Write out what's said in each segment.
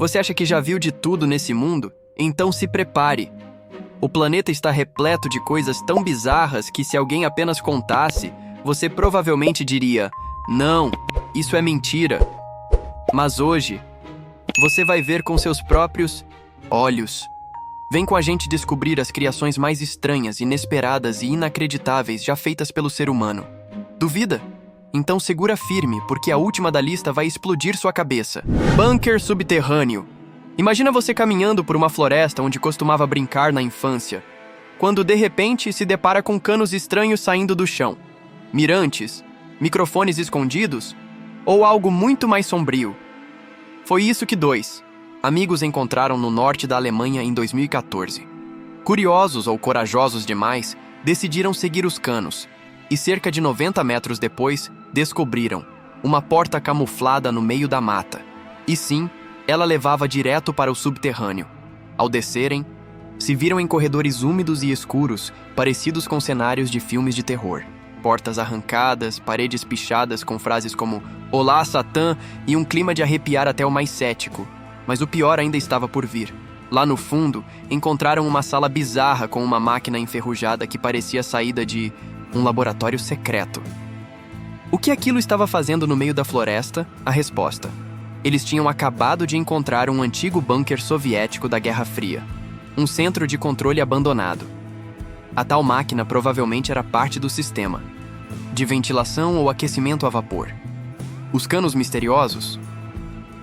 Você acha que já viu de tudo nesse mundo? Então se prepare. O planeta está repleto de coisas tão bizarras que se alguém apenas contasse, você provavelmente diria: não, isso é mentira. Mas hoje, você vai ver com seus próprios olhos. Vem com a gente descobrir as criações mais estranhas, inesperadas e inacreditáveis já feitas pelo ser humano. Duvida? Então segura firme, porque a última da lista vai explodir sua cabeça. Bunker subterrâneo. Imagina você caminhando por uma floresta onde costumava brincar na infância, quando de repente se depara com canos estranhos saindo do chão. Mirantes, microfones escondidos ou algo muito mais sombrio. Foi isso que dois amigos encontraram no norte da Alemanha em 2014. Curiosos ou corajosos demais, decidiram seguir os canos e cerca de 90 metros depois, descobriram uma porta camuflada no meio da mata. E sim, ela levava direto para o subterrâneo. Ao descerem, se viram em corredores úmidos e escuros, parecidos com cenários de filmes de terror. Portas arrancadas, paredes pichadas com frases como "Olá, Satã" e um clima de arrepiar até o mais cético. Mas o pior ainda estava por vir. Lá no fundo, encontraram uma sala bizarra com uma máquina enferrujada que parecia saída de um laboratório secreto. O que aquilo estava fazendo no meio da floresta? A resposta: eles tinham acabado de encontrar um antigo bunker soviético da Guerra Fria. Um centro de controle abandonado. A tal máquina provavelmente era parte do sistema de ventilação ou aquecimento a vapor. Os canos misteriosos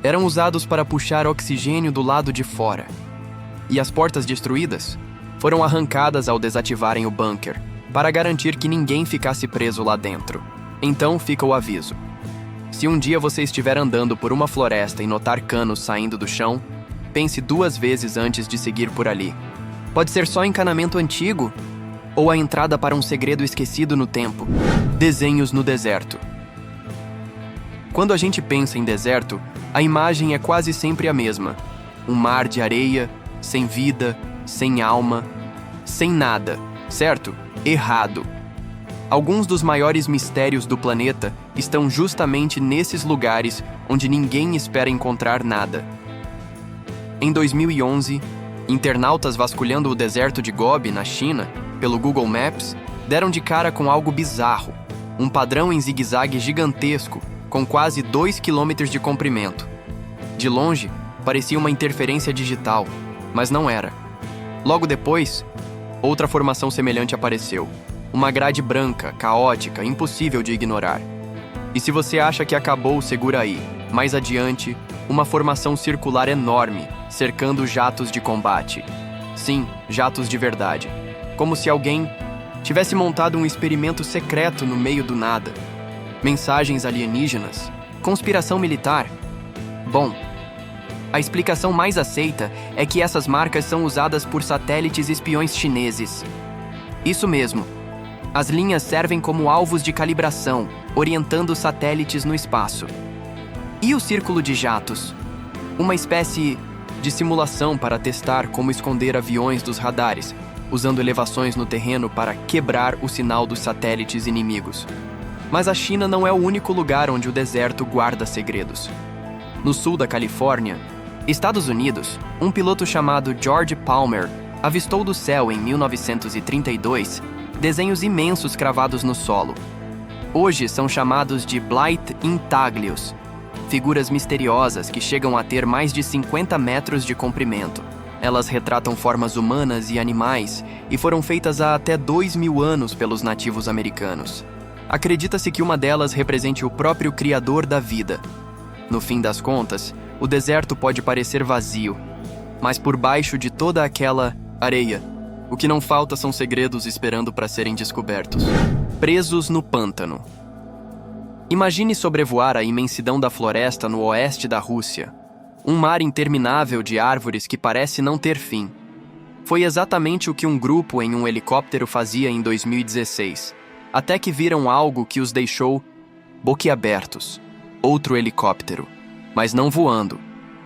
eram usados para puxar oxigênio do lado de fora. E as portas destruídas foram arrancadas ao desativarem o bunker, para garantir que ninguém ficasse preso lá dentro. Então fica o aviso. Se um dia você estiver andando por uma floresta e notar canos saindo do chão, pense 2 vezes antes de seguir por ali. Pode ser só encanamento antigo, ou a entrada para um segredo esquecido no tempo. Desenhos no deserto. Quando a gente pensa em deserto, a imagem é quase sempre a mesma. Um mar de areia, sem vida, sem alma, sem nada, certo? Errado. Alguns dos maiores mistérios do planeta estão justamente nesses lugares onde ninguém espera encontrar nada. Em 2011, internautas vasculhando o deserto de Gobi, na China, pelo Google Maps, deram de cara com algo bizarro. Um padrão em zigue-zague gigantesco, com quase 2 quilômetros de comprimento. De longe, parecia uma interferência digital, mas não era. Logo depois, outra formação semelhante apareceu. Uma grade branca, caótica, impossível de ignorar. E se você acha que acabou, segura aí. Mais adiante, uma formação circular enorme, cercando jatos de combate. Sim, jatos de verdade. Como se alguém tivesse montado um experimento secreto no meio do nada. Mensagens alienígenas? Conspiração militar? Bom, a explicação mais aceita é que essas marcas são usadas por satélites espiões chineses. Isso mesmo. As linhas servem como alvos de calibração, orientando os satélites no espaço. E o círculo de jatos? Uma espécie de simulação para testar como esconder aviões dos radares, usando elevações no terreno para quebrar o sinal dos satélites inimigos. Mas a China não é o único lugar onde o deserto guarda segredos. No sul da Califórnia, Estados Unidos, um piloto chamado George Palmer avistou do céu em 1932 desenhos imensos cravados no solo. Hoje são chamados de Blight Intaglios, figuras misteriosas que chegam a ter mais de 50 metros de comprimento. Elas retratam formas humanas e animais e foram feitas há até 2.000 anos pelos nativos americanos. Acredita-se que uma delas represente o próprio Criador da vida. No fim das contas, o deserto pode parecer vazio, mas por baixo de toda aquela areia, o que não falta são segredos esperando para serem descobertos. Presos no pântano. Imagine sobrevoar a imensidão da floresta no oeste da Rússia. Um mar interminável de árvores que parece não ter fim. Foi exatamente o que um grupo em um helicóptero fazia em 2016. Até que viram algo que os deixou boquiabertos. Outro helicóptero. Mas não voando.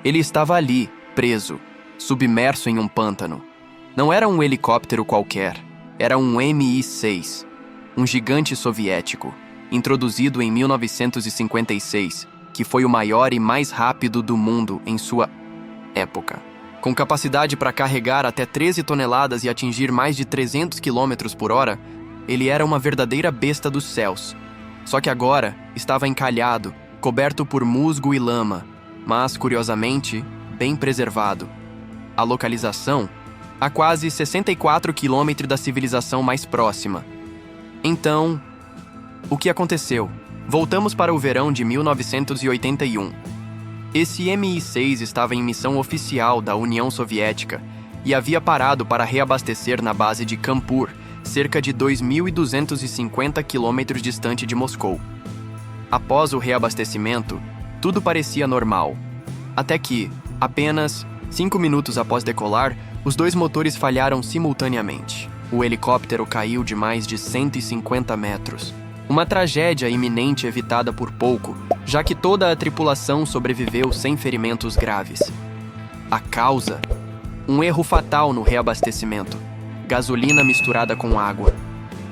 Ele estava ali, preso, submerso em um pântano. Não era um helicóptero qualquer. Era um Mi-6, um gigante soviético, introduzido em 1956, que foi o maior e mais rápido do mundo em sua época. Com capacidade para carregar até 13 toneladas e atingir mais de 300 km por hora, ele era uma verdadeira besta dos céus. Só que agora estava encalhado, coberto por musgo e lama, mas, curiosamente, bem preservado. A localização, a quase 64 km da civilização mais próxima. Então, o que aconteceu? Voltamos para o verão de 1981. Esse Mi-6 estava em missão oficial da União Soviética e havia parado para reabastecer na base de Kanpur, cerca de 2.250 quilômetros distante de Moscou. Após o reabastecimento, tudo parecia normal. Até que, apenas 5 minutos após decolar, os dois motores falharam simultaneamente. O helicóptero caiu de mais de 150 metros. Uma tragédia iminente evitada por pouco, já que toda a tripulação sobreviveu sem ferimentos graves. A causa? Um erro fatal no reabastecimento. Gasolina misturada com água.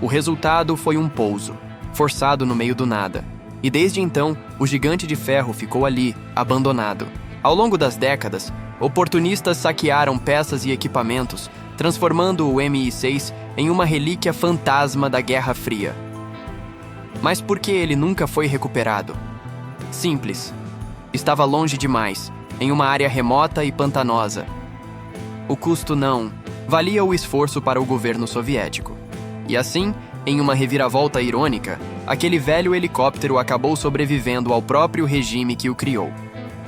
O resultado foi um pouso, forçado no meio do nada. E desde então, o gigante de ferro ficou ali, abandonado. Ao longo das décadas, oportunistas saquearam peças e equipamentos, transformando o Mi-6 em uma relíquia fantasma da Guerra Fria. Mas por que ele nunca foi recuperado? Simples. Estava longe demais, em uma área remota e pantanosa. O custo não valia o esforço para o governo soviético. E assim, em uma reviravolta irônica, aquele velho helicóptero acabou sobrevivendo ao próprio regime que o criou.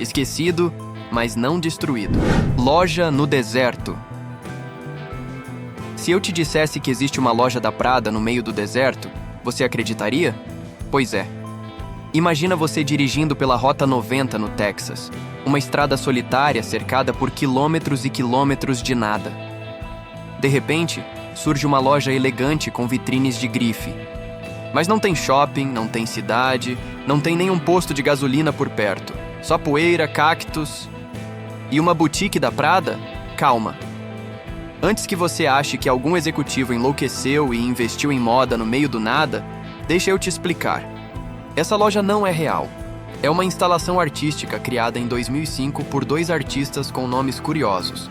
Esquecido, mas não destruído. Loja no deserto. Se eu te dissesse que existe uma loja da Prada no meio do deserto, você acreditaria? Pois é. Imagina você dirigindo pela Rota 90 no Texas, uma estrada solitária cercada por quilômetros e quilômetros de nada. De repente, surge uma loja elegante com vitrines de grife. Mas não tem shopping, não tem cidade, não tem nenhum posto de gasolina por perto. Só poeira, cactos e uma boutique da Prada? Calma. Antes que você ache que algum executivo enlouqueceu e investiu em moda no meio do nada, deixa eu te explicar. Essa loja não é real. É uma instalação artística criada em 2005 por dois artistas com nomes curiosos.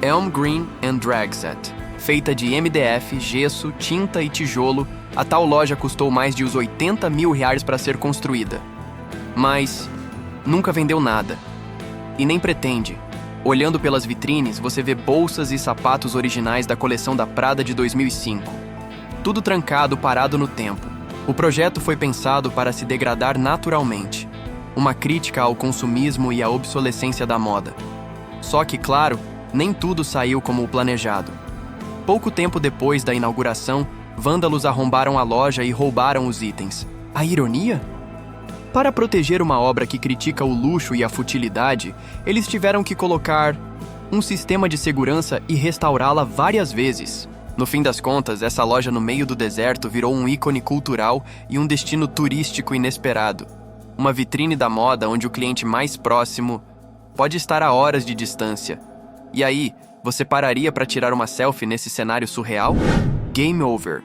Elm Green and Dragset. Feita de MDF, gesso, tinta e tijolo, a tal loja custou mais de uns 80 mil reais para ser construída. Mas nunca vendeu nada. E nem pretende. Olhando pelas vitrines, você vê bolsas e sapatos originais da coleção da Prada de 2005. Tudo trancado, parado no tempo. O projeto foi pensado para se degradar naturalmente. Uma crítica ao consumismo e à obsolescência da moda. Só que, claro, nem tudo saiu como o planejado. Pouco tempo depois da inauguração, vândalos arrombaram a loja e roubaram os itens. A ironia? Para proteger uma obra que critica o luxo e a futilidade, eles tiveram que colocar um sistema de segurança e restaurá-la várias vezes. No fim das contas, essa loja no meio do deserto virou um ícone cultural e um destino turístico inesperado. Uma vitrine da moda onde o cliente mais próximo pode estar a horas de distância. E aí, você pararia para tirar uma selfie nesse cenário surreal? Game over.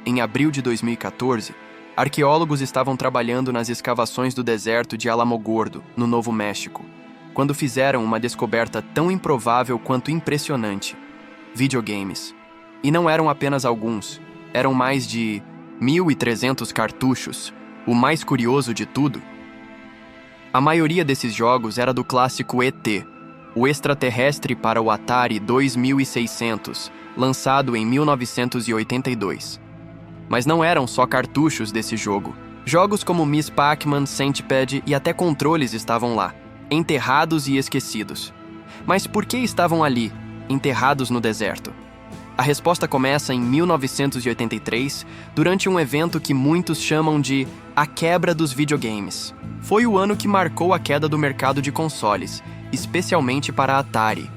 Em abril de 2014, arqueólogos estavam trabalhando nas escavações do deserto de Alamogordo, no Novo México, quando fizeram uma descoberta tão improvável quanto impressionante: videogames. E não eram apenas alguns, eram mais de 1.300 cartuchos. O mais curioso de tudo, a maioria desses jogos era do clássico ET, o extraterrestre para o Atari 2600, lançado em 1982. Mas não eram só cartuchos desse jogo. Jogos como Miss Pac-Man, Centipede e até controles estavam lá, enterrados e esquecidos. Mas por que estavam ali, enterrados no deserto? A resposta começa em 1983, durante um evento que muitos chamam de a quebra dos videogames. Foi o ano que marcou a queda do mercado de consoles, especialmente para a Atari.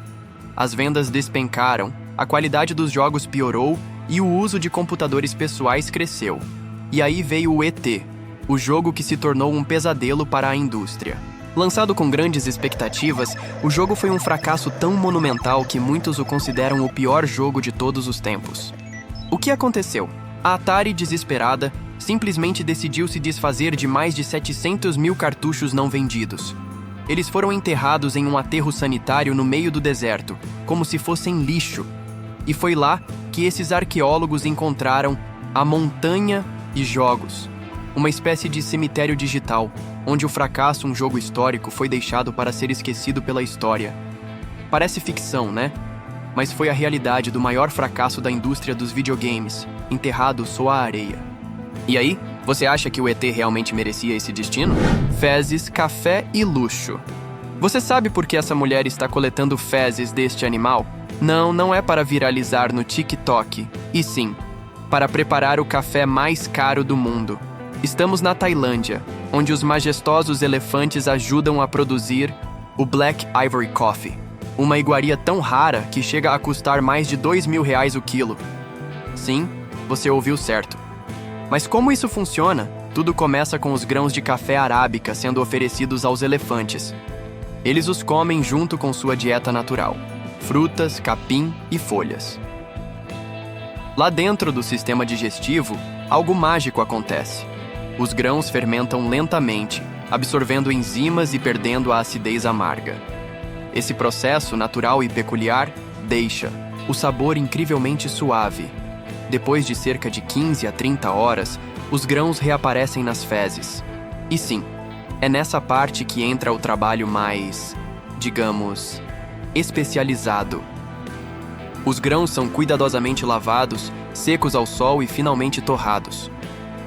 As vendas despencaram, a qualidade dos jogos piorou e o uso de computadores pessoais cresceu. E aí veio o ET, o jogo que se tornou um pesadelo para a indústria. Lançado com grandes expectativas, o jogo foi um fracasso tão monumental que muitos o consideram o pior jogo de todos os tempos. O que aconteceu? A Atari, desesperada, simplesmente decidiu se desfazer de mais de 700 mil cartuchos não vendidos. Eles foram enterrados em um aterro sanitário no meio do deserto, como se fossem lixo. E foi lá que esses arqueólogos encontraram a Montanha e Jogos, uma espécie de cemitério digital, onde o fracasso, um jogo histórico, foi deixado para ser esquecido pela história. Parece ficção, né? Mas foi a realidade do maior fracasso da indústria dos videogames, enterrado sob a areia. E aí, você acha que o ET realmente merecia esse destino? Fezes, café e luxo. Você sabe por que essa mulher está coletando fezes deste animal? Não é para viralizar no TikTok, e sim, para preparar o café mais caro do mundo. Estamos na Tailândia, onde os majestosos elefantes ajudam a produzir o Black Ivory Coffee, uma iguaria tão rara que chega a custar mais de R$ 2.000 o quilo. Sim, você ouviu certo. Mas como isso funciona? Tudo começa com os grãos de café arábica sendo oferecidos aos elefantes. Eles os comem junto com sua dieta natural: frutas, capim e folhas. Lá dentro do sistema digestivo, algo mágico acontece. Os grãos fermentam lentamente, absorvendo enzimas e perdendo a acidez amarga. Esse processo natural e peculiar deixa o sabor incrivelmente suave. Depois de cerca de 15 a 30 horas, os grãos reaparecem nas fezes. E sim, é nessa parte que entra o trabalho mais, digamos, especializado. Os grãos são cuidadosamente lavados, secos ao sol e finalmente torrados.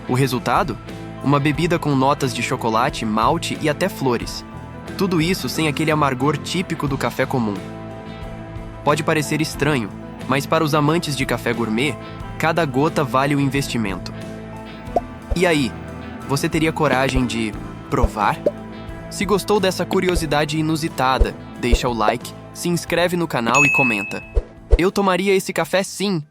O resultado? Uma bebida com notas de chocolate, malte e até flores. Tudo isso sem aquele amargor típico do café comum. Pode parecer estranho, mas para os amantes de café gourmet, cada gota vale o investimento. E aí, você teria coragem de provar? Se gostou dessa curiosidade inusitada, deixa o like, se inscreve no canal e comenta: eu tomaria esse café sim!